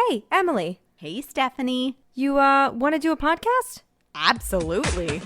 Hey, Emily. Hey, Stephanie. You want to do a podcast? Absolutely.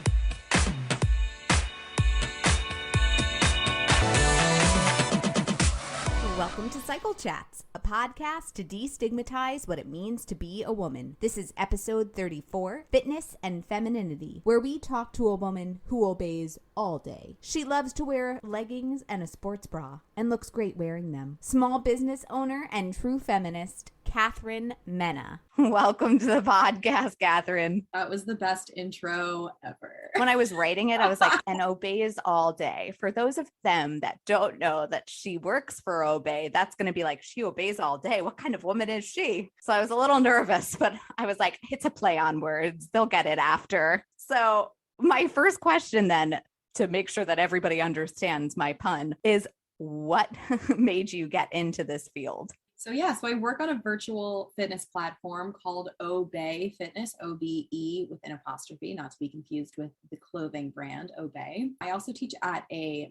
Welcome to Cycle Chats, a podcast to destigmatize what it means to be a woman. This is episode 34, Fitness and Femininity, where we talk to a woman who obeys all day. She loves to wear leggings and a sports bra and looks great wearing them. Small business owner and true feminist, Katherine Menna. Welcome to the podcast, Katherine. That was the best intro ever. When I was writing it, I was like, and obeys all day. For those of them that don't know that she works for Obey, that's going to be like, she obeys all day. What kind of woman is she? So I was a little nervous, but I was like, it's a play on words. They'll get it after. So my first question then, to make sure that everybody understands my pun, is what made you get into this field? So I work on a virtual fitness platform called Obey Fitness, OBE with an apostrophe, not to be confused with the clothing brand Obey. I also teach at a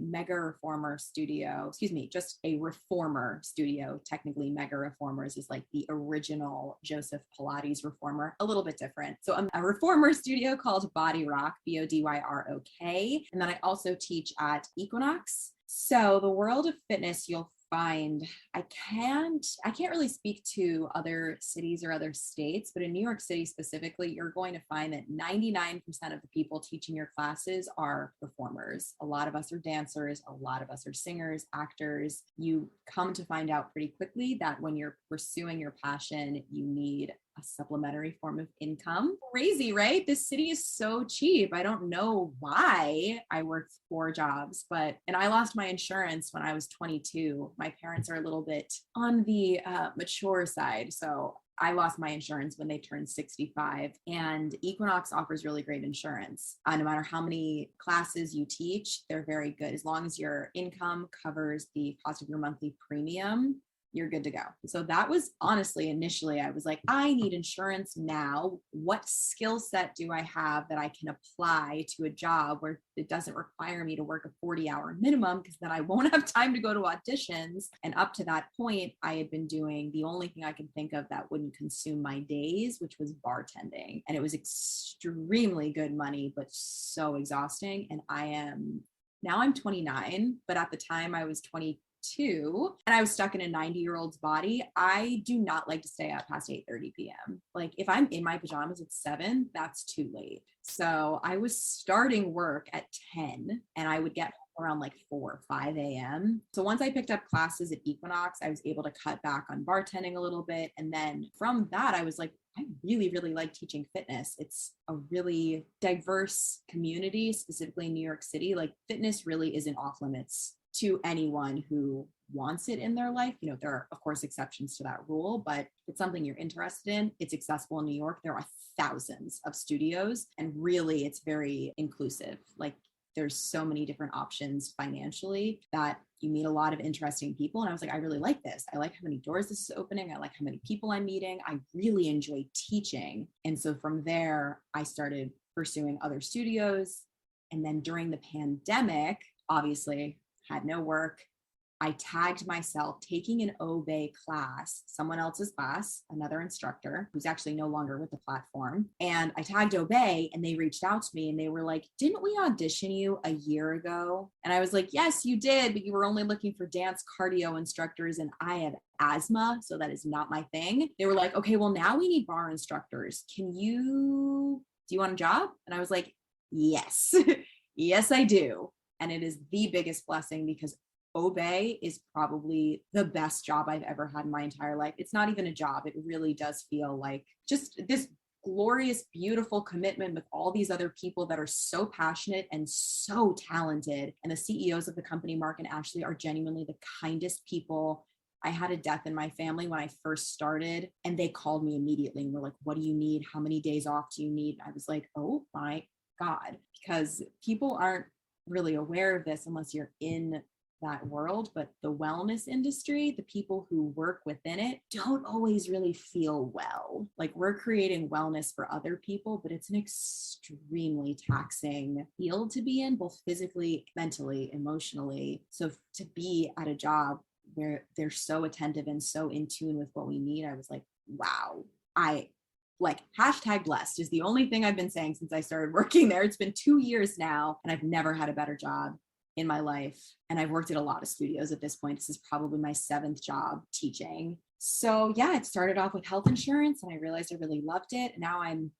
just a reformer studio. Technically, Mega Reformers is like the original Joseph Pilates reformer, a little bit different. So I'm a reformer studio called Body Rock, BODYROK. And then I also teach at Equinox. So the world of fitness, you'll find, I can't really speak to other cities or other states, but in New York City specifically, you're going to find that 99% of the people teaching your classes are performers. A lot of us are dancers, a lot of us are singers, actors. You come to find out pretty quickly that when you're pursuing your passion, you need a supplementary form of income. Crazy, right? This city is so cheap. I don't know why I worked 4 jobs, and I lost my insurance when I was 22. My parents are a little bit on the mature side. So I lost my insurance when they turned 65, and Equinox offers really great insurance. No matter how many classes you teach, they're very good. As long as your income covers the cost of your monthly premium, you're good to go. So that was honestly, initially, I was like, I need insurance now. What skill set do I have that I can apply to a job where it doesn't require me to work a 40-hour minimum, because then I won't have time to go to auditions. And up to that point, I had been doing the only thing I could think of that wouldn't consume my days, which was bartending. And it was extremely good money, but so exhausting. And now I'm 29, but at the time I was 22 and I was stuck in a 90-year-old's body. I do not like to stay up past 8:30 p.m. Like if I'm in my pajamas at 7, that's too late. So I was starting work at 10 and I would get home around like 4 or 5 a.m. So once I picked up classes at Equinox, I was able to cut back on bartending a little bit. And then from that, I was like, I really, really like teaching fitness. It's a really diverse community, specifically in New York City. Like fitness really isn't off limits to anyone who wants it in their life. You know, there are, of course, exceptions to that rule, but if it's something you're interested in, it's accessible in New York. There are thousands of studios, and really it's very inclusive. Like there's so many different options financially that you meet a lot of interesting people. And I was like, I really like this. I like how many doors this is opening. I like how many people I'm meeting. I really enjoy teaching. And so from there, I started pursuing other studios. And then during the pandemic, obviously, had no work. I tagged myself taking an Obey class, someone else's class, another instructor who's actually no longer with the platform. And I tagged Obey and they reached out to me and they were like, didn't we audition you a year ago? And I was like, yes, you did, but you were only looking for dance cardio instructors and I have asthma, so that is not my thing. They were like, okay, well now we need bar instructors. Do you want a job? And I was like, yes, yes, I do. And it is the biggest blessing because Obey is probably the best job I've ever had in my entire life. It's not even a job. It really does feel like just this glorious, beautiful commitment with all these other people that are so passionate and so talented. And the CEOs of the company, Mark and Ashley, are genuinely the kindest people. I had a death in my family when I first started, and they called me immediately and were like, what do you need? How many days off do you need? I was like, oh my God, because people aren't really aware of this unless you're in that world, but the wellness industry, the people who work within it don't always really feel well. Like we're creating wellness for other people, but it's an extremely taxing field to be in, both physically, mentally, emotionally. So to be at a job where they're so attentive and so in tune with what we need, I was like, wow, I like #blessed is the only thing I've been saying since I started working there. It's been 2 years now, and I've never had a better job in my life. And I've worked at a lot of studios at this point. This is probably my 7th job teaching. So yeah, it started off with health insurance and I realized I really loved it. Now I'm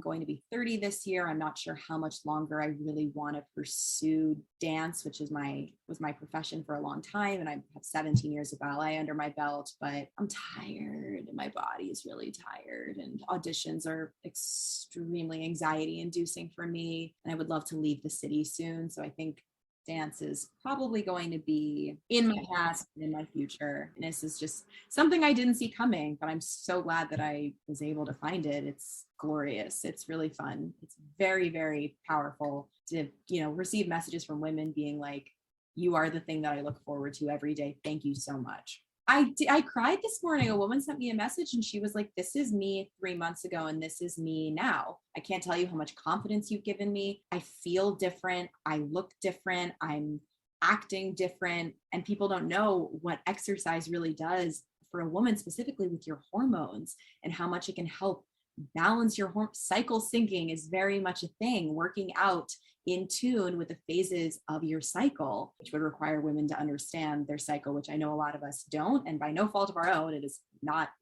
going to be 30 this year. I'm not sure how much longer I really want to pursue dance, which was my profession for a long time. And I have 17 years of ballet under my belt, but I'm tired. My body is really tired and auditions are extremely anxiety inducing for me. And I would love to leave the city soon. So I think dance is probably going to be in my past and in my future. And this is just something I didn't see coming, but I'm so glad that I was able to find it. It's glorious. It's really fun. It's very, very powerful to, receive messages from women being like, you are the thing that I look forward to every day. Thank you so much. I cried this morning. A woman sent me a message and she was like, this is me 3 months ago and this is me now. I can't tell you how much confidence you've given me. I feel different. I look different. I'm acting different. And people don't know what exercise really does for a woman, specifically with your hormones and how much it can help balance your cycle. Syncing is very much a thing. Working out in tune with the phases of your cycle, which would require women to understand their cycle, which I know a lot of us don't. And by no fault of our own,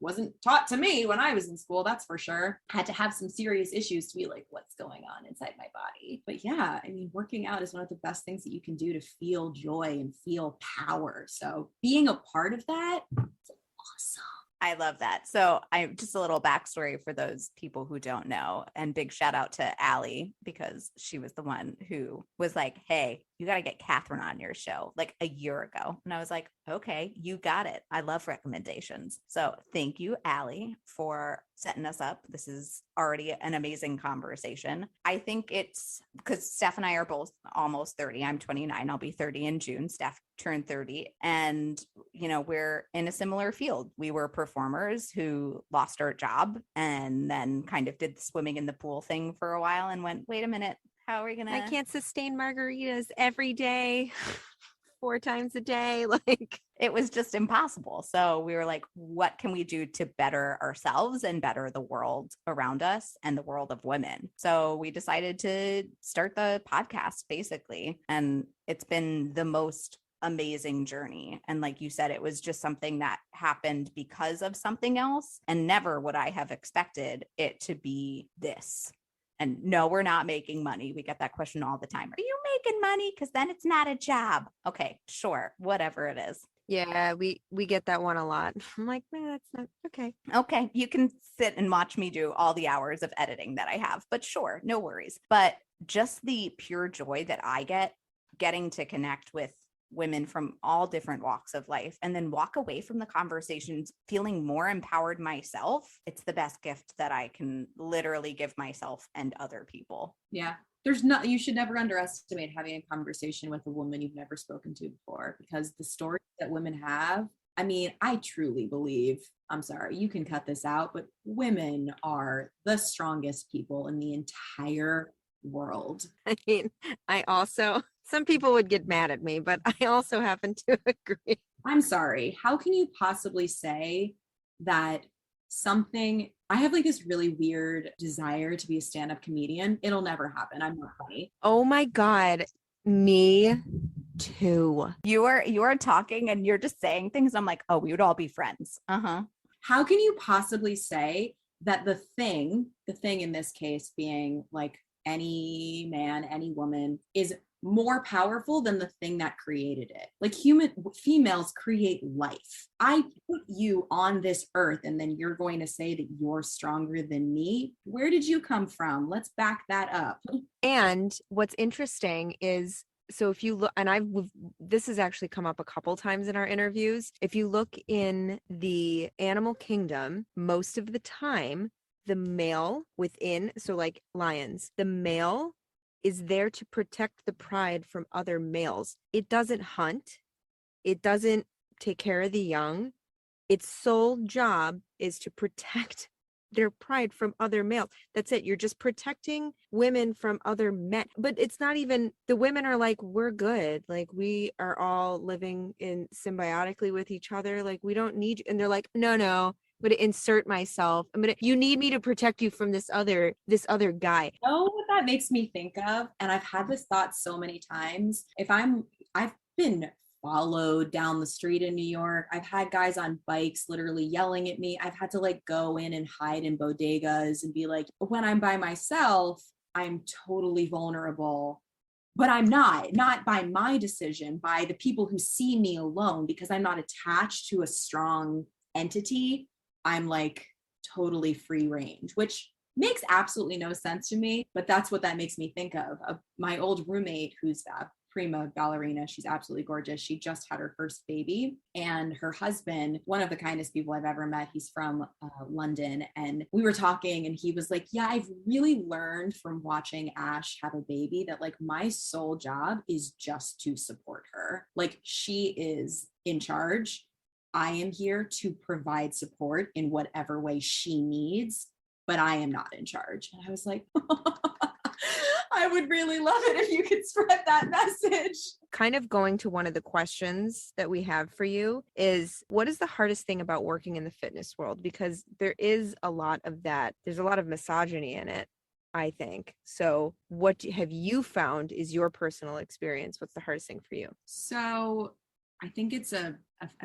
wasn't taught to me when I was in school, that's for sure. I had to have some serious issues to be like, what's going on inside my body? But yeah, I mean, working out is one of the best things that you can do to feel joy and feel power. So being a part of that, it's awesome. I love that. So I just a little backstory for those people who don't know, and big shout out to Allie because she was the one who was like, hey, you got to get Katherine on your show like a year ago. And I was like, okay, you got it. I love recommendations. So thank you, Allie, for setting us up. This is already an amazing conversation. I think it's because Steph and I are both almost 30. I'm 29. I'll be 30 in June. Steph turned 30. And, we're in a similar field. We were performers who lost our job and then kind of did the swimming in the pool thing for a while and went, wait a minute. How are we going to? I can't sustain margaritas every day, 4 times a day. Like, it was just impossible. So we were like, what can we do to better ourselves and better the world around us and the world of women? So we decided to start the podcast basically. And it's been the most amazing journey. And like you said, it was just something that happened because of something else. And never would I have expected it to be this. And no, we're not making money. We get that question all the time. Are you making money? Because then it's not a job. Okay, sure. Whatever it is. yeah, we get that one a lot. I'm like, man, that's not okay. Okay, you can sit and watch me do all the hours of editing that I have, but sure, no worries. But just the pure joy that I get getting to connect with women from all different walks of life and then walk away from the conversations feeling more empowered myself. It's the best gift that I can literally give myself and other people. Yeah. You should never underestimate having a conversation with a woman you've never spoken to before, because the stories that women have, I mean, I truly believe, I'm sorry, you can cut this out, but women are the strongest people in the entire world. I mean, some people would get mad at me, but I also happen to agree. I'm sorry. How can you possibly say that I have like this really weird desire to be a stand-up comedian. It'll never happen. I'm not funny. Oh my God. Me too. You are talking and you're just saying things. I'm like, oh, we would all be friends. Uh-huh. How can you possibly say that the thing in this case being like any man, any woman, is more powerful than the thing that created it? Like females create life. I put you on this earth and then you're going to say that you're stronger than me. Where did you come from? Let's back that up. And what's interesting is, so if you look, and this has actually come up a couple times in our interviews. If you look in the animal kingdom, most of the time, the male within, so like lions, the male is there to protect the pride from other males. It doesn't hunt. It doesn't take care of the young. Its sole job is to protect their pride from other males. That's it. You're just protecting women from other men. But it's not even, the women are like, we're good. Like, we are all living in symbiotically with each other. Like, we don't need you. And they're like, no, I'm going to insert myself. You need me to protect you from this other guy. Know what that makes me think of? And I've had this thought so many times. I've been followed down the street in New York. I've had guys on bikes literally yelling at me. I've had to like go in and hide in bodegas and be like, when I'm by myself, I'm totally vulnerable. But I'm not by my decision, by the people who see me alone, because I'm not attached to a strong entity. I'm like totally free range, which makes absolutely no sense to me. But that's what that makes me think of my old roommate, who's a prima ballerina. She's absolutely gorgeous. She just had her first baby, and her husband, one of the kindest people I've ever met. He's from London, and we were talking, and he was like, yeah, I've really learned from watching Ash have a baby that like my sole job is just to support her. Like, she is in charge. I am here to provide support in whatever way she needs, but I am not in charge. And I was like, I would really love it if you could spread that message. Kind of going to one of the questions that we have for you is, what is the hardest thing about working in the fitness world? Because there is a lot of that. There's a lot of misogyny in it, I think. So what have you found is your personal experience? What's the hardest thing for you? So I think it's a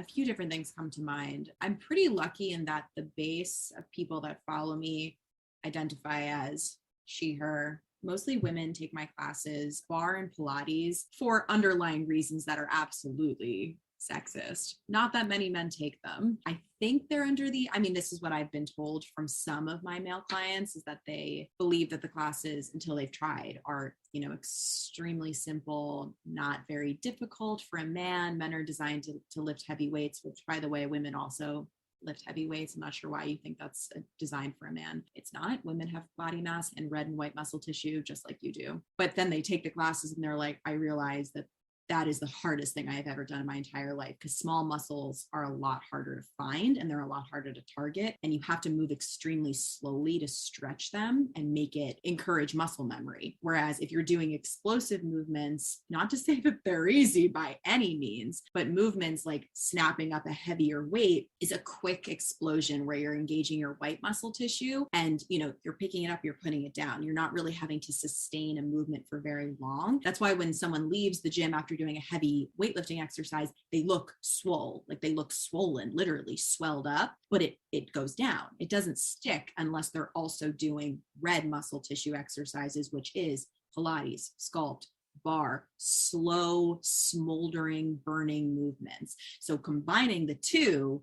few different things come to mind. I'm pretty lucky in that the base of people that follow me identify as she, her. Mostly women take my classes, barre and Pilates, for underlying reasons that are absolutely sexist. Not that many men take them. I think they're this is what I've been told from some of my male clients, is that they believe that the classes, until they've tried, are, extremely simple, not very difficult for a man. Men are designed to lift heavy weights, which, by the way, women also lift heavy weights. I'm not sure why you think that's designed for a man. It's not. Women have body mass and red and white muscle tissue just like you do. But then they take the classes and they're like, I realize that is the hardest thing I have ever done in my entire life, because small muscles are a lot harder to find and they're a lot harder to target. And you have to move extremely slowly to stretch them and encourage muscle memory. Whereas if you're doing explosive movements, not to say that they're easy by any means, but movements like snapping up a heavier weight is a quick explosion where you're engaging your white muscle tissue and, you're picking it up, you're putting it down. You're not really having to sustain a movement for very long. That's why when someone leaves the gym after doing a heavy weightlifting exercise, they look swole, like they look swollen, literally swelled up, but it goes down. It doesn't stick unless they're also doing red muscle tissue exercises, which is Pilates, sculpt, barre, slow, smoldering, burning movements. So combining the two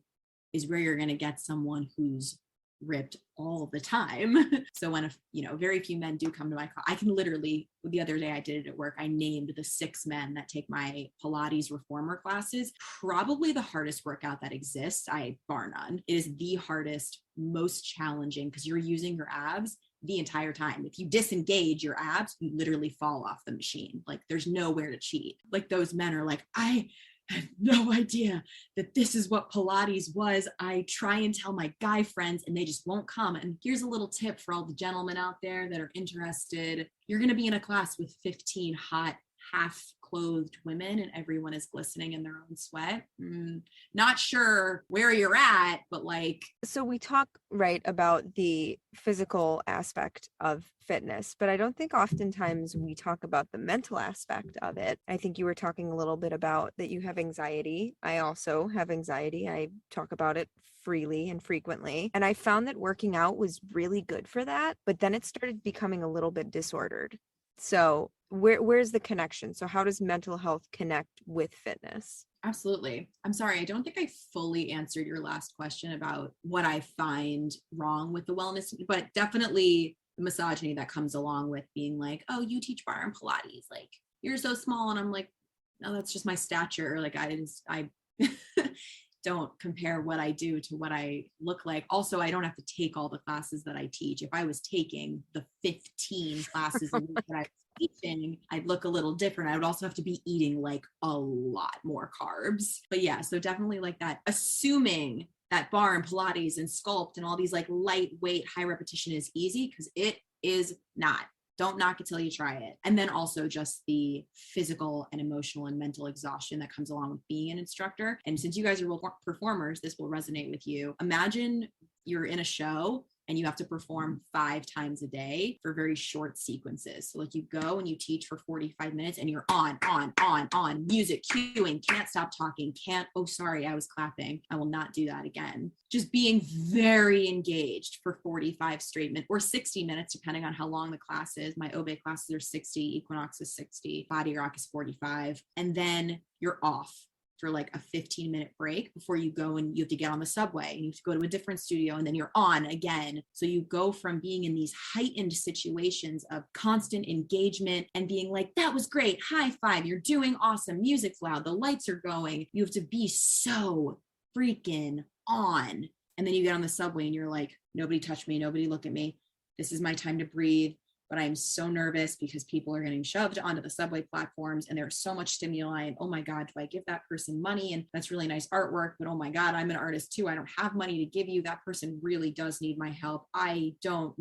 is where you're going to get someone who's ripped all the time. So when very few men do come to my class, I can literally, the other day I did it at work, I named the 6 men that take my Pilates reformer classes probably the hardest workout that exists. Bar none. It is the hardest, most challenging, because you're using your abs the entire time. If you disengage your abs, you literally fall off the machine. Like, there's nowhere to cheat. Like, those men are like, I had no idea that this is what Pilates was. I try and tell my guy friends and they just won't come. And here's a little tip for all the gentlemen out there that are interested. You're going to be in a class with 15 hot, half-clothed women and everyone is glistening in their own sweat. Not sure where you're at, but like. So we talk, right, about the physical aspect of fitness, but I don't think oftentimes we talk about the mental aspect of it. I think you were talking a little bit about that you have anxiety. I also have anxiety. I talk about it freely and frequently. And I found that working out was really good for that, but then it started becoming a little bit disordered. So where's the connection? So how does mental health connect with fitness? Absolutely. I'm sorry, I don't think I fully answered your last question about what I find wrong with the wellness, but definitely the misogyny that comes along with being like, oh, you teach barre and Pilates, like you're so small. And I'm like, no, that's just my stature. Like I don't compare what I do to what I look like. Also, I don't have to take all the classes that I teach. If I was taking the 15 classes a week that I was teaching, I'd look a little different. I would also have to be eating like a lot more carbs. But yeah, so definitely like that, assuming that barre and Pilates and sculpt and all these like lightweight, high repetition is easy, because it is not. Don't knock it till you try it. And then also just the physical and emotional and mental exhaustion that comes along with being an instructor. And since you guys are performers, this will resonate with you. Imagine you're in a show and you have to perform 5 times a day for very short sequences. So like you go and you teach for 45 minutes and you're on, music, cueing, can't stop talking, oh, sorry, I was clapping. I will not do that again. Just being very engaged for 45 straight minutes or 60 minutes, depending on how long the class is. My Obe classes are 60, Equinox is 60, Body Rock is 45. And then you're off for like a 15-minute break before you go, and you have to get on the subway and you have to go to a different studio, and then you're on again. So you go from being in these heightened situations of constant engagement and being like, that was great, high five, you're doing awesome, music's loud, the lights are going. You have to be so freaking on. And then you get on the subway and you're like, nobody touch me, nobody look at me. This is my time to breathe. But I'm so nervous because people are getting shoved onto the subway platforms and there's so much stimuli. And oh my God, do I give that person money? And that's really nice artwork, but oh my God, I'm an artist too. I don't have money to give you. That person really does need my help. I don't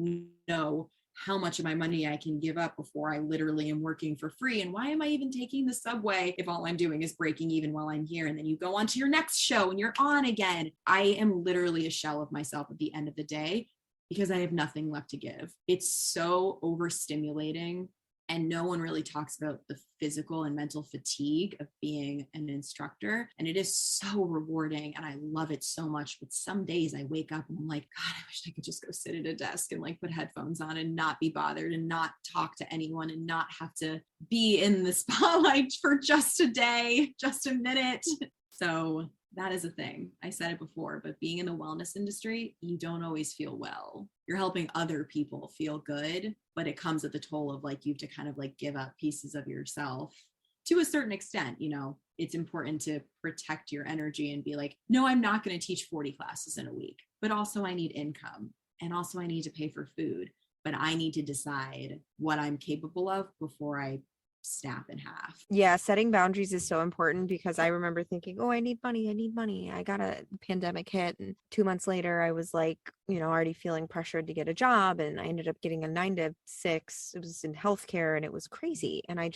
know how much of my money I can give up before I literally am working for free. And why am I even taking the subway if all I'm doing is breaking even while I'm here? And then you go on to your next show and you're on again. I am literally a shell of myself at the end of the day, because I have nothing left to give. It's so overstimulating, and no one really talks about the physical and mental fatigue of being an instructor. And it is so rewarding and I love it so much. But some days I wake up and I'm like, God, I wish I could just go sit at a desk and like put headphones on and not be bothered and not talk to anyone and not have to be in the spotlight for just a day, just a minute. So that is a thing. I said it before, but being in the wellness industry, you don't always feel well. You're helping other people feel good, but it comes at the toll of like, you have to kind of like give up pieces of yourself to a certain extent. You know, it's important to protect your energy and be like, no, I'm not going to teach 40 classes in a week, but also I need income and also I need to pay for food, but I need to decide what I'm capable of before I snap in half. Yeah, setting boundaries is so important, because I remember thinking, oh, I need money. I got a pandemic hit, and 2 months later I was like, already feeling pressured to get a job, and I ended up getting a 9 to 6. It was in healthcare and it was crazy. And I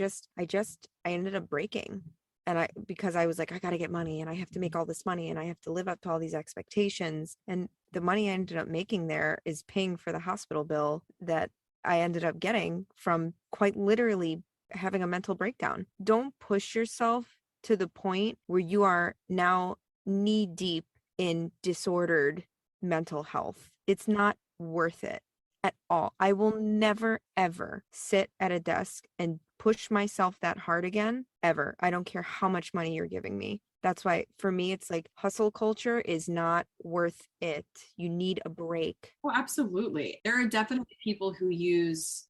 ended up breaking. And because I was like, I got to get money and I have to make all this money and I have to live up to all these expectations. And the money I ended up making there is paying for the hospital bill that I ended up getting from quite literally having a mental breakdown. Don't push yourself to the point where you are now knee deep in disordered mental health. It's not worth it at all. I will never, ever sit at a desk and push myself that hard again, ever. I don't care how much money you're giving me. That's why for me, it's like hustle culture is not worth it. You need a break. Oh, absolutely. There are definitely people who use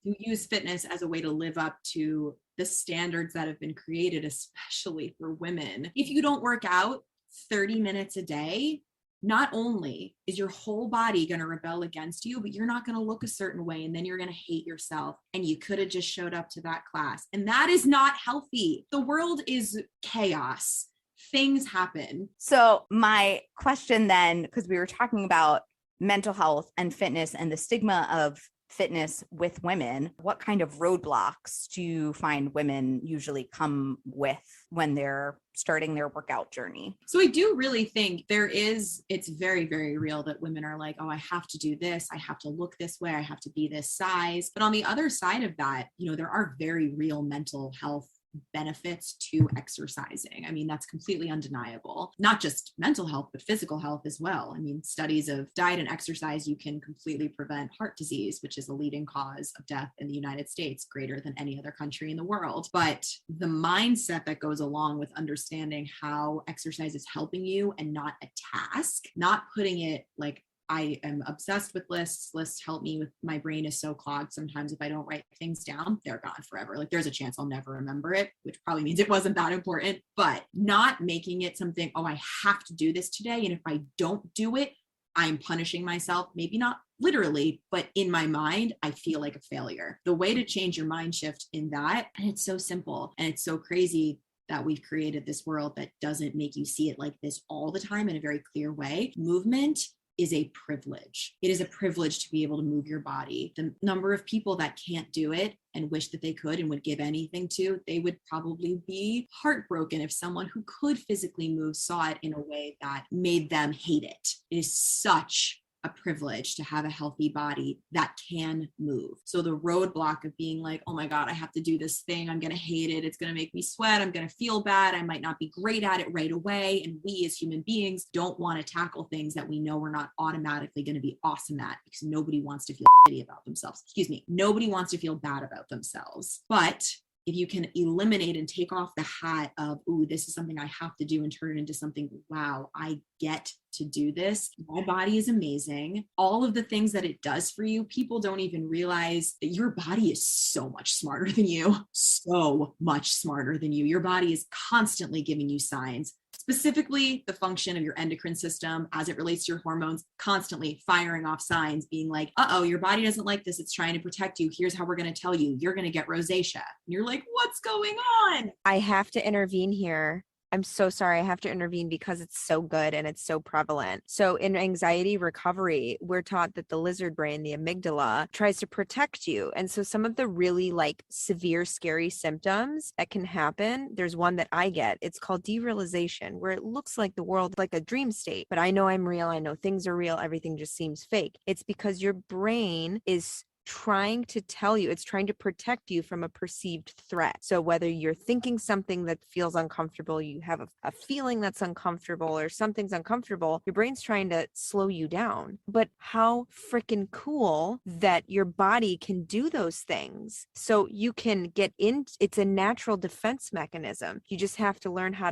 fitness as a way to live up to the standards that have been created, especially for women. If you don't work out 30 minutes a day, not only is your whole body going to rebel against you, but you're not going to look a certain way. And then you're going to hate yourself. And you could have just showed up to that class. And that is not healthy. The world is chaos. Things happen. So my question then, because we were talking about mental health and fitness and the stigma of fitness with women, what kind of roadblocks do you find women usually come with when they're starting their workout journey? So I do really think it's very, very real that women are like, oh, I have to do this. I have to look this way. I have to be this size. But on the other side of that, there are very real mental health benefits to exercising. I mean, that's completely undeniable. Not just mental health, but physical health as well. I mean, studies of diet and exercise, you can completely prevent heart disease, which is a leading cause of death in the United States, greater than any other country in the world. But the mindset that goes along with understanding how exercise is helping you and not a task, not putting it like, I am obsessed with lists. Lists help me with, my brain is so clogged. Sometimes if I don't write things down, they're gone forever. Like there's a chance I'll never remember it, which probably means it wasn't that important, but not making it something, oh, I have to do this today. And if I don't do it, I'm punishing myself. Maybe not literally, but in my mind, I feel like a failure. The way to change your mind shift in that, and it's so simple and it's so crazy that we've created this world that doesn't make you see it like this all the time in a very clear way. Movement is a privilege. It is a privilege to be able to move your body. The number of people that can't do it and wish that they could and would give anything to, they would probably be heartbroken if someone who could physically move saw it in a way that made them hate it. It is such a privilege to have a healthy body that can move. So the roadblock of being like, oh my God, I have to do this thing. I'm going to hate it. It's going to make me sweat. I'm going to feel bad. I might not be great at it right away. And we as human beings don't want to tackle things that we know we're not automatically going to be awesome at, because nobody wants to feel shitty about themselves. Excuse me. Nobody wants to feel bad about themselves. But if you can eliminate and take off the hat of, ooh, this is something I have to do, and turn it into something, wow, I get to do this. My body is amazing. All of the things that it does for you, people don't even realize that your body is so much smarter than you, so much smarter than you. Your body is constantly giving you signs. Specifically, the function of your endocrine system as it relates to your hormones, constantly firing off signs, being like, uh-oh, your body doesn't like this. It's trying to protect you. Here's how we're going to tell you. You're going to get rosacea. And you're like, what's going on? I have to intervene here. I'm so sorry. I have to intervene because it's so good and it's so prevalent. So in anxiety recovery, we're taught that the lizard brain, the amygdala, tries to protect you. And so some of the really like severe, scary symptoms that can happen, there's one that I get. It's called derealization, where it looks like the world like a dream state, but I know I'm real. I know things are real. Everything just seems fake. It's because your brain is trying to tell you, it's trying to protect you from a perceived threat. So whether you're thinking something that feels uncomfortable, you have a feeling that's uncomfortable, or something's uncomfortable, your brain's trying to slow you down. But how freaking cool that your body can do those things. So you can get in, it's a natural defense mechanism. You just have to learn how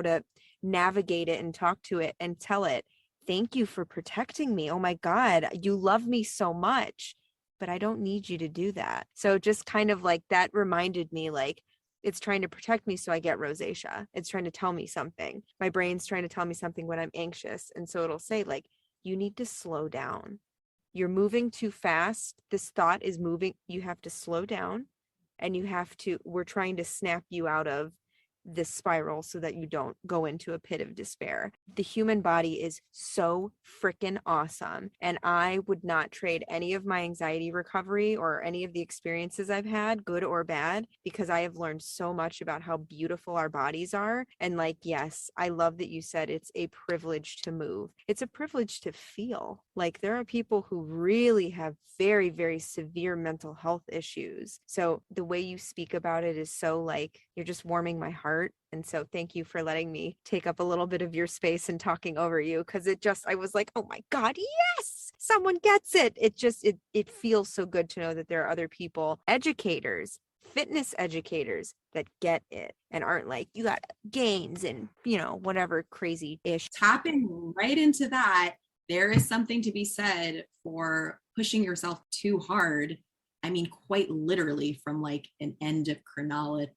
to navigate it and talk to it and tell it, thank you for protecting me. Oh my God, you love me so much, but I don't need you to do that. So just kind of like that reminded me, like, it's trying to protect me so I get rosacea. It's trying to tell me something. My brain's trying to tell me something when I'm anxious. And so it'll say, like, you need to slow down. You're moving too fast. This thought is moving. You have to slow down, and we're trying to snap you out of this spiral so that you don't go into a pit of despair. The human body is so freaking awesome. And I would not trade any of my anxiety recovery or any of the experiences I've had, good or bad, because I have learned so much about how beautiful our bodies are. And like, yes, I love that you said it's a privilege to move. It's a privilege to feel. Like, there are people who really have very, very severe mental health issues. So the way you speak about it is so like, you're just warming my heart. And so thank you for letting me take up a little bit of your space and talking over you. Cause I was like, oh my God, yes, someone gets it. It feels so good to know that there are other people, educators, fitness educators, that get it and aren't like, you got gains and, whatever crazy ish. Tapping right into that, there is something to be said for pushing yourself too hard. I mean, quite literally, from like an endocrinology,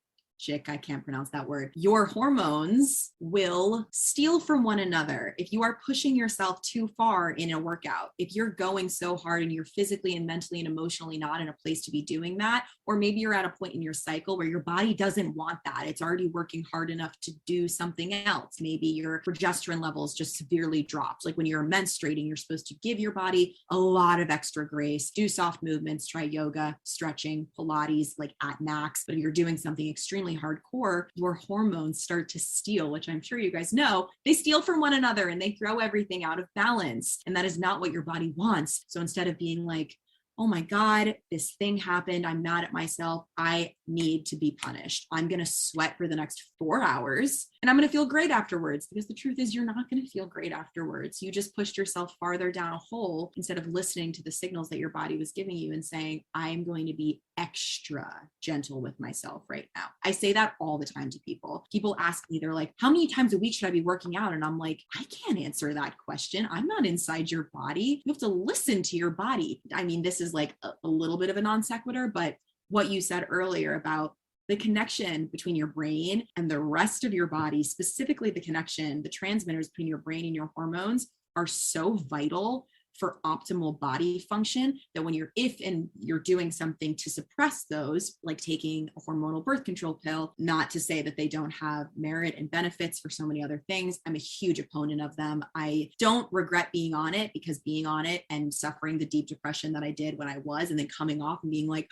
I can't pronounce that word. Your hormones will steal from one another if you are pushing yourself too far in a workout. If you're going so hard and you're physically and mentally and emotionally not in a place to be doing that, or maybe you're at a point in your cycle where your body doesn't want that. It's already working hard enough to do something else. Maybe your progesterone levels just severely dropped. Like when you're menstruating, you're supposed to give your body a lot of extra grace, do soft movements, try yoga, stretching, Pilates, like at max. But if you're doing something extremely hardcore, your hormones start to steal, which I'm sure you guys know, they steal from one another and they throw everything out of balance. And that is not what your body wants. So instead of being like, oh my God, this thing happened, I'm mad at myself, I need to be punished, I'm going to sweat for the next 4 hours and I'm going to feel great afterwards, because the truth is you're not going to feel great afterwards. You just pushed yourself farther down a hole instead of listening to the signals that your body was giving you and saying, I'm going to be extra gentle with myself right now. I say that all the time to people. People ask me, they're like, how many times a week should I be working out? And I'm like, I can't answer that question. I'm not inside your body. You have to listen to your body. I mean, this is like a little bit of a non sequitur, but what you said earlier about the connection between your brain and the rest of your body, specifically the connection, the transmitters between your brain and your hormones, are so vital for optimal body function that when you're doing something to suppress those, like taking a hormonal birth control pill, not to say that they don't have merit and benefits for so many other things. I'm a huge opponent of them. I don't regret being on it, because being on it and suffering the deep depression that I did when I was, and then coming off and being like,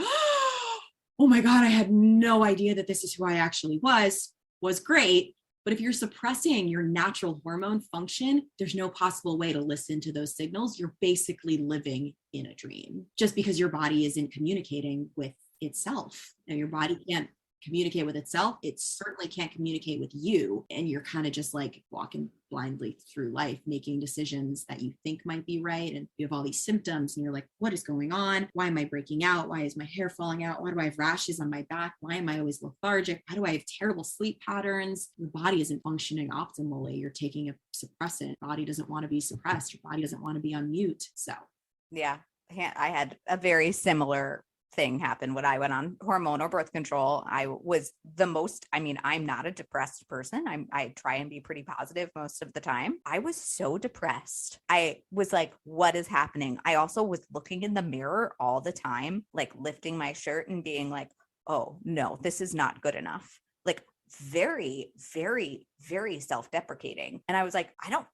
oh my God, I had no idea that this is who I actually was great. But if you're suppressing your natural hormone function, there's no possible way to listen to those signals. You're basically living in a dream just because your body isn't communicating with itself. Now, your body can't communicate with itself. It certainly can't communicate with you. And you're kind of just like walking blindly through life, making decisions that you think might be right. And you have all these symptoms and you're like, what is going on? Why am I breaking out? Why is my hair falling out? Why do I have rashes on my back? Why am I always lethargic? Why do I have terrible sleep patterns? Your body isn't functioning optimally. You're taking a suppressant. Your body doesn't want to be suppressed. Your body doesn't want to be on mute. So yeah, I had a very similar thing happen when I went on hormone or birth control. I was I'm not a depressed person. I try and be pretty positive most of the time. I was so depressed. I was like, what is happening? I also was looking in the mirror all the time, like lifting my shirt and being like, oh no, this is not good enough. Like very, very, very self-deprecating. And I was like,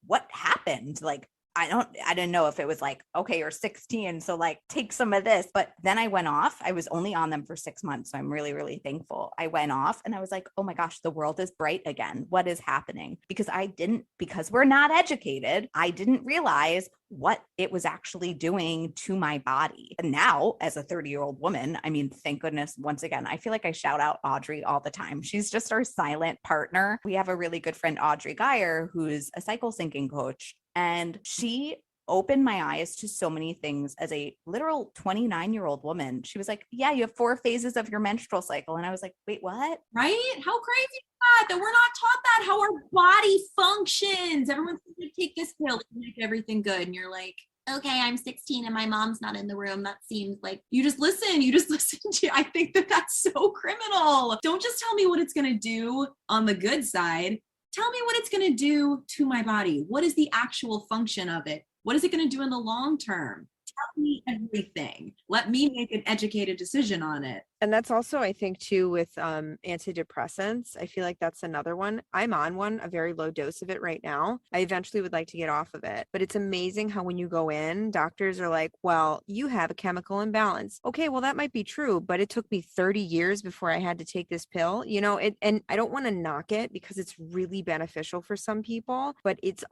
what happened? Like, I didn't know if it was like, okay, you're 16, so like take some of this. But then I went off. I was only on them for 6 months. So I'm really, really thankful. I went off and I was like, oh my gosh, the world is bright again. What is happening? Because we're not educated, I didn't realize what it was actually doing to my body. And now, as a 30-year-old woman, I mean, thank goodness, once again, I feel like I shout out Audrey all the time. She's just our silent partner. We have a really good friend, Audrey Geyer, who's a cycle syncing coach. And she opened my eyes to so many things as a literal 29-year-old woman. She was like, yeah, you have 4 phases of your menstrual cycle. And I was like, wait, what? Right? How crazy is that we're not taught that, how our body functions. Everyone's going to take this pill to make everything good. And you're like, okay, I'm 16 and my mom's not in the room. That seems like you just listen to, I think that's so criminal. Don't just tell me what it's going to do on the good side. Tell me what it's going to do to my body. What is the actual function of it? What is it going to do in the long term? Tell me everything. Let me make an educated decision on it. And that's also, I think, too, with antidepressants. I feel like that's another one. I'm on one, a very low dose of it right now. I eventually would like to get off of it. But it's amazing how when you go in, doctors are like, well, you have a chemical imbalance. Okay, well, that might be true, but it took me 30 years before I had to take this pill, and I don't want to knock it because it's really beneficial for some people, but it's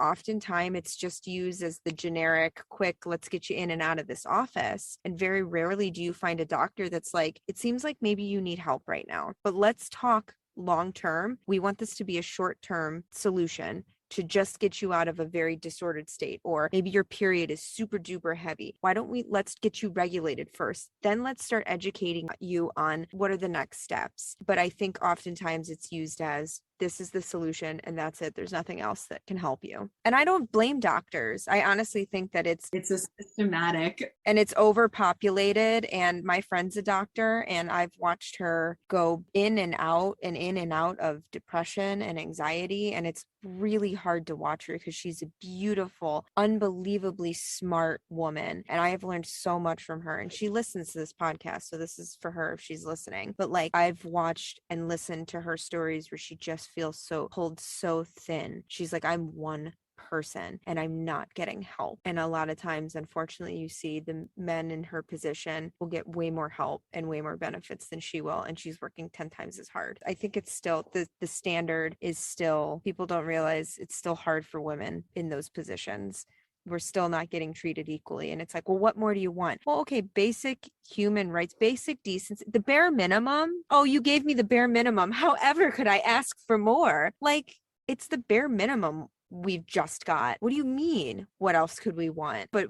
just used as the generic, quick, let's get you in and out of this office. And very rarely do you find a doctor that's like, it seems like maybe you need help right now, but let's talk long term. We want this to be a short term solution to just get you out of a very disordered state, or maybe your period is super duper heavy. Let's get you regulated first. Then let's start educating you on what are the next steps. But I think oftentimes it's used as, this is the solution and that's it. There's nothing else that can help you. And I don't blame doctors. I honestly think that it's a systematic, and it's overpopulated. And my friend's a doctor and I've watched her go in and out of depression and anxiety. And it's really hard to watch her because she's a beautiful, unbelievably smart woman. And I have learned so much from her, and she listens to this podcast. So this is for her if she's listening. But like, I've watched and listened to her stories where she just feels so pulled so thin. She's like, I'm one person and I'm not getting help. And a lot of times, unfortunately, you see the men in her position will get way more help and way more benefits than she will, and she's working 10 times as hard. I think it's still the standard is still, people don't realize it's still hard for women in those positions. We're still not getting treated equally. And it's like, well, what more do you want? Well, okay, basic human rights, basic decency, the bare minimum. Oh, you gave me the bare minimum. However, could I ask for more? Like, it's the bare minimum we've just got. What do you mean? What else could we want? But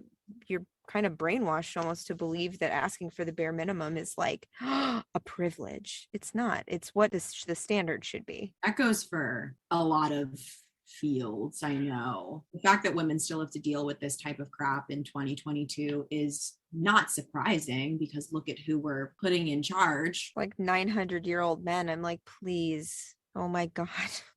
you're kind of brainwashed almost to believe that asking for the bare minimum is like a privilege. It's not. It's what the standard should be. That goes for a lot of fields. I know the fact that women still have to deal with this type of crap in 2022 is not surprising, because look at who we're putting in charge. Like 900-year-old men. I'm like, please. Oh my God.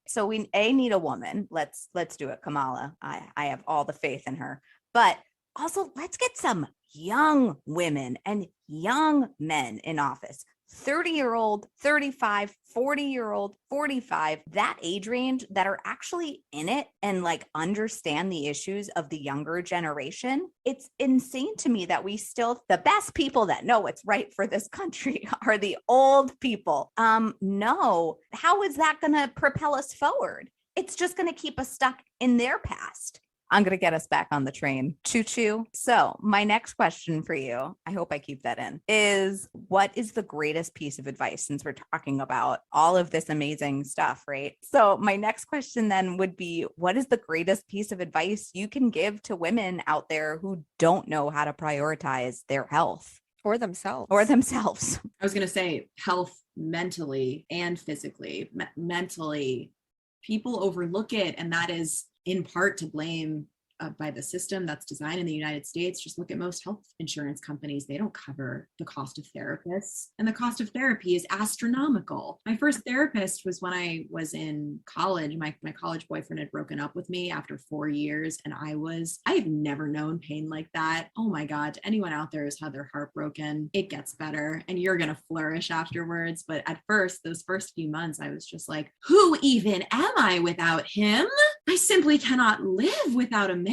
So we need a woman. Let's do it, Kamala. I have all the faith in her. But also, let's get some young women and young men in office. 30-year-old, 35, 40-year-old, 45, that age range that are actually in it and like understand the issues of the younger generation. It's insane to me that the best people that know what's right for this country are the old people. No, how is that going to propel us forward? it's just going to keep us stuck in their past. I'm going to get us back on the train. Choo choo. So, my next question for you, I hope I keep that in, is what is the greatest piece of advice, since we're talking about all of this amazing stuff, right? So, my next question then would be, what is the greatest piece of advice you can give to women out there who don't know how to prioritize their health? Or themselves. I was going to say health mentally and physically. Mentally, people overlook it, and that is in part to blame by the system that's designed in the United States. Just look at most health insurance companies. They don't cover the cost of therapists, and the cost of therapy is astronomical. My first therapist was when I was in college. My college boyfriend had broken up with me after 4 years, and I've never known pain like that. Oh my God, to anyone out there who's had their heart broken, it gets better and you're going to flourish afterwards. But at first, those first few months, I was just like, who even am I without him? I simply cannot live without a man.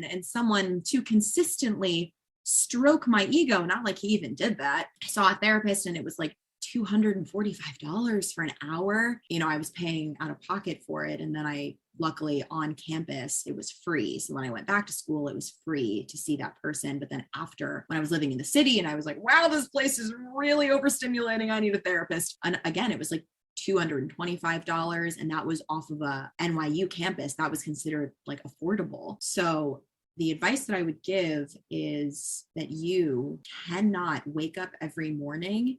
And someone to consistently stroke my ego, not like he even did that. I saw a therapist and it was like $245 for an hour. You know, I was paying out of pocket for it. And then luckily on campus, it was free. So when I went back to school, it was free to see that person. But then after, when I was living in the city and I was like, wow, this place is really overstimulating, I need a therapist. And again, it was like $225, and that was off of a NYU campus. That was considered like affordable. So the advice that I would give is that you cannot wake up every morning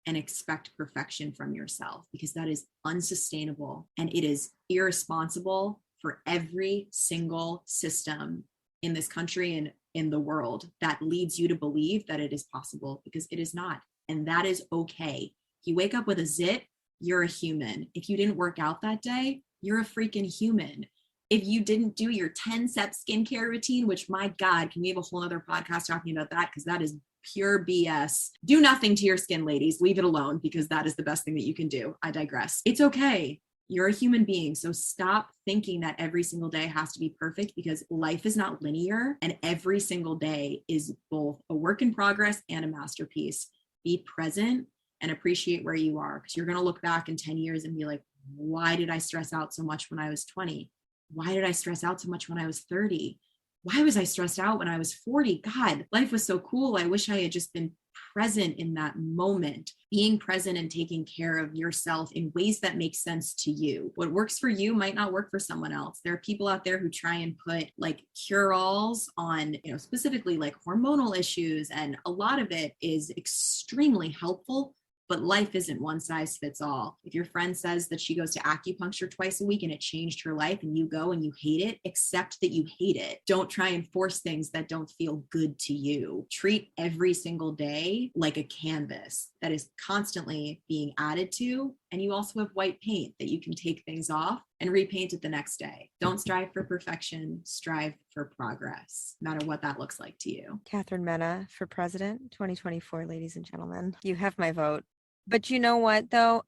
and expect perfection from yourself, because that is unsustainable and it is irresponsible for every single system in this country and in the world that leads you to believe that it is possible, because it is not. And that is okay. If you wake up with a zit, you're a human. If you didn't work out that day, you're a freaking human. If you didn't do your 10-step skincare routine, which my God, can we have a whole other podcast talking about that? Because that is pure BS. Do nothing to your skin, ladies. Leave it alone, because that is the best thing that you can do. I digress. It's okay. You're a human being. So stop thinking that every single day has to be perfect, because life is not linear and every single day is both a work in progress and a masterpiece. Be present and appreciate where you are, because you're going to look back in 10 years and be like, why did I stress out so much when I was 20? Why did I stress out so much when I was 30? Why was I stressed out when I was 40? God, life was so cool. I wish I had just been present in that moment. Being present and taking care of yourself in ways that make sense to you. What works for you might not work for someone else. There are people out there who try and put like cure-alls on, specifically like hormonal issues. And a lot of it is extremely helpful, but life isn't one size fits all. If your friend says that she goes to acupuncture twice a week and it changed her life, and you go and you hate it, accept that you hate it. Don't try and force things that don't feel good to you. Treat every single day like a canvas that is constantly being added to. And you also have white paint that you can take things off and repaint it the next day. Don't strive for perfection, strive for progress, no matter what that looks like to you. Katherine Menna for president 2024, ladies and gentlemen. You have my vote. But you know what, though?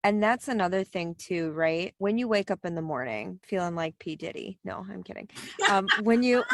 And that's another thing, too, right? When you wake up in the morning feeling like P. Diddy. No, I'm kidding. When you...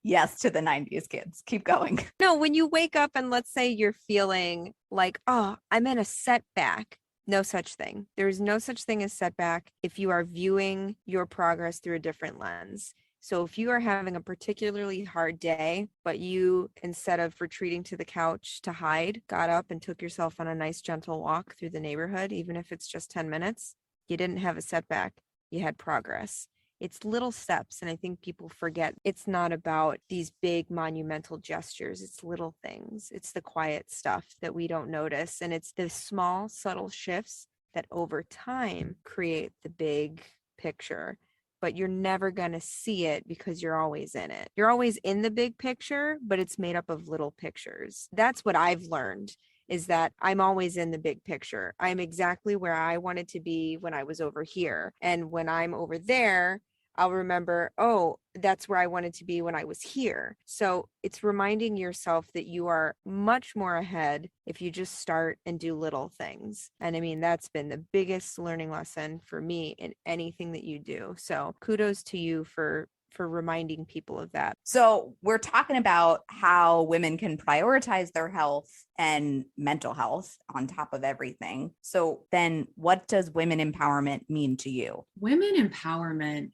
Yes, to the 90s kids. Keep going. No, when you wake up and let's say you're feeling like, oh, I'm in a setback. No such thing. There's no such thing as setback if you are viewing your progress through a different lens. So if you are having a particularly hard day, but you, instead of retreating to the couch to hide, got up and took yourself on a nice gentle walk through the neighborhood, even if it's just 10 minutes, you didn't have a setback. You had progress. It's little steps. And I think people forget it's not about these big monumental gestures. It's little things. It's the quiet stuff that we don't notice. And it's the small, subtle shifts that over time create the big picture. But you're never going to see it because you're always in it. You're always in the big picture, but it's made up of little pictures. That's what I've learned, is that I'm always in the big picture. I'm exactly where I wanted to be when I was over here. And when I'm over there, I'll remember, oh, that's where I wanted to be when I was here. So it's reminding yourself that you are much more ahead if you just start and do little things. And I mean, that's been the biggest learning lesson for me in anything that you do. So kudos to you for reminding people of that. So we're talking about how women can prioritize their health and mental health on top of everything. So then what does women empowerment mean to you? Women empowerment,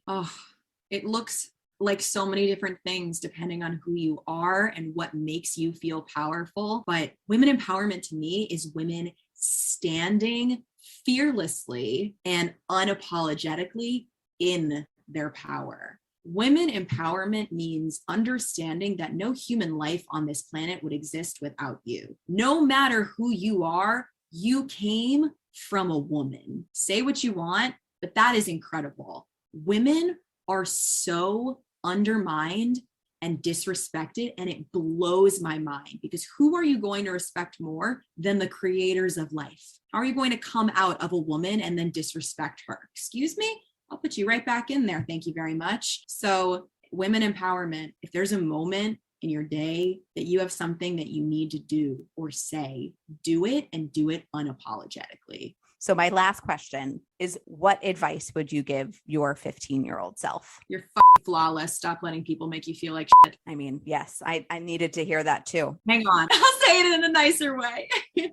it looks like so many different things depending on who you are and what makes you feel powerful. But women empowerment to me is women standing fearlessly and unapologetically in their power. Women empowerment means understanding that no human life on this planet would exist without you. No matter who you are, you came from a woman. Say what you want, but that is incredible. Women are so undermined and disrespected, and it blows my mind, because who are you going to respect more than the creators of life? How are you going to come out of a woman and then disrespect her? Excuse me? I'll put you right back in there. Thank you very much. So women empowerment, if there's a moment in your day that you have something that you need to do or say, do it, and do it unapologetically. So my last question is, what advice would you give your 15-year-old self? You're fucking flawless. Stop letting people make you feel like shit. I mean, yes, I needed to hear that too. Hang on. I'll say it in a nicer way.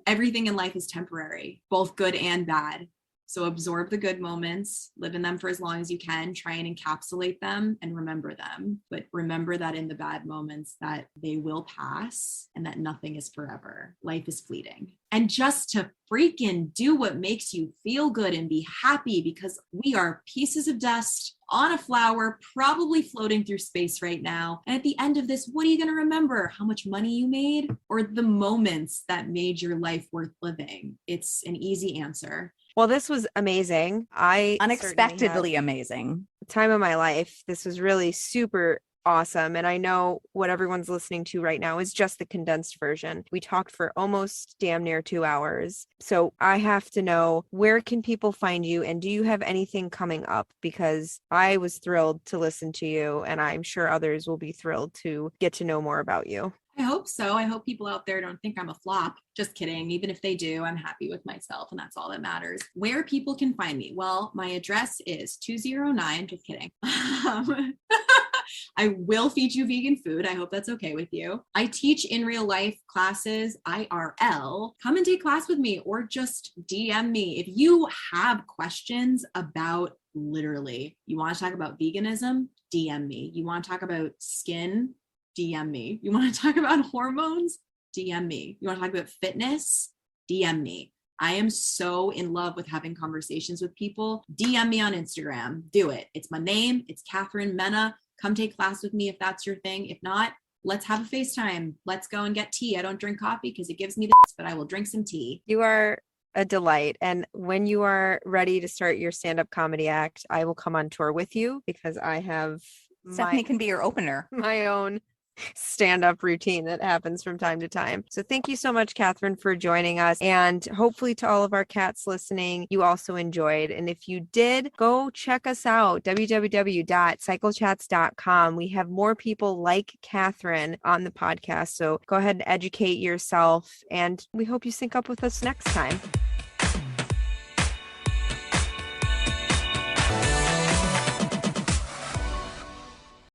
Everything in life is temporary, both good and bad. So absorb the good moments, live in them for as long as you can, try and encapsulate them and remember them. But remember that in the bad moments that they will pass and that nothing is forever. Life is fleeting. And just to freaking do what makes you feel good and be happy, because we are pieces of dust on a flower, probably floating through space right now. And at the end of this, what are you going to remember? How much money you made, or the moments that made your life worth living? It's an easy answer. Well, this was amazing. I Unexpectedly amazing. Time of my life. This was really super awesome. And I know what everyone's listening to right now is just the condensed version. We talked for almost damn near 2 hours. So I have to know, where can people find you? And do you have anything coming up? Because I was thrilled to listen to you, and I'm sure others will be thrilled to get to know more about you. I hope so. I hope people out there don't think I'm a flop. Just kidding. Even if they do, I'm happy with myself, and that's all that matters. Where people can find me? Well, my address is 209. Just kidding. I will feed you vegan food. I hope that's okay with you. I teach in real life classes, IRL. Come and take class with me, or just DM me. If you have questions about, literally, you want to talk about veganism, DM me. You want to talk about skin, DM me. You want to talk about hormones? DM me. You want to talk about fitness? DM me. I am so in love with having conversations with people. DM me on Instagram. Do it. It's my name. It's Katherine Menna. Come take class with me if that's your thing. If not, let's have a FaceTime. Let's go and get tea. I don't drink coffee because it gives me this, but I will drink some tea. You are a delight. And when you are ready to start your stand-up comedy act, I will come on tour with you, because I have Stephanie can be your opener. My own stand-up routine that happens from time to time. So thank you so much, Katherine, for joining us. And hopefully to all of our cats listening, you also enjoyed. And if you did, go check us out, www.cyclechats.com. We have more people like Katherine on the podcast. So go ahead and educate yourself. And we hope you sync up with us next time.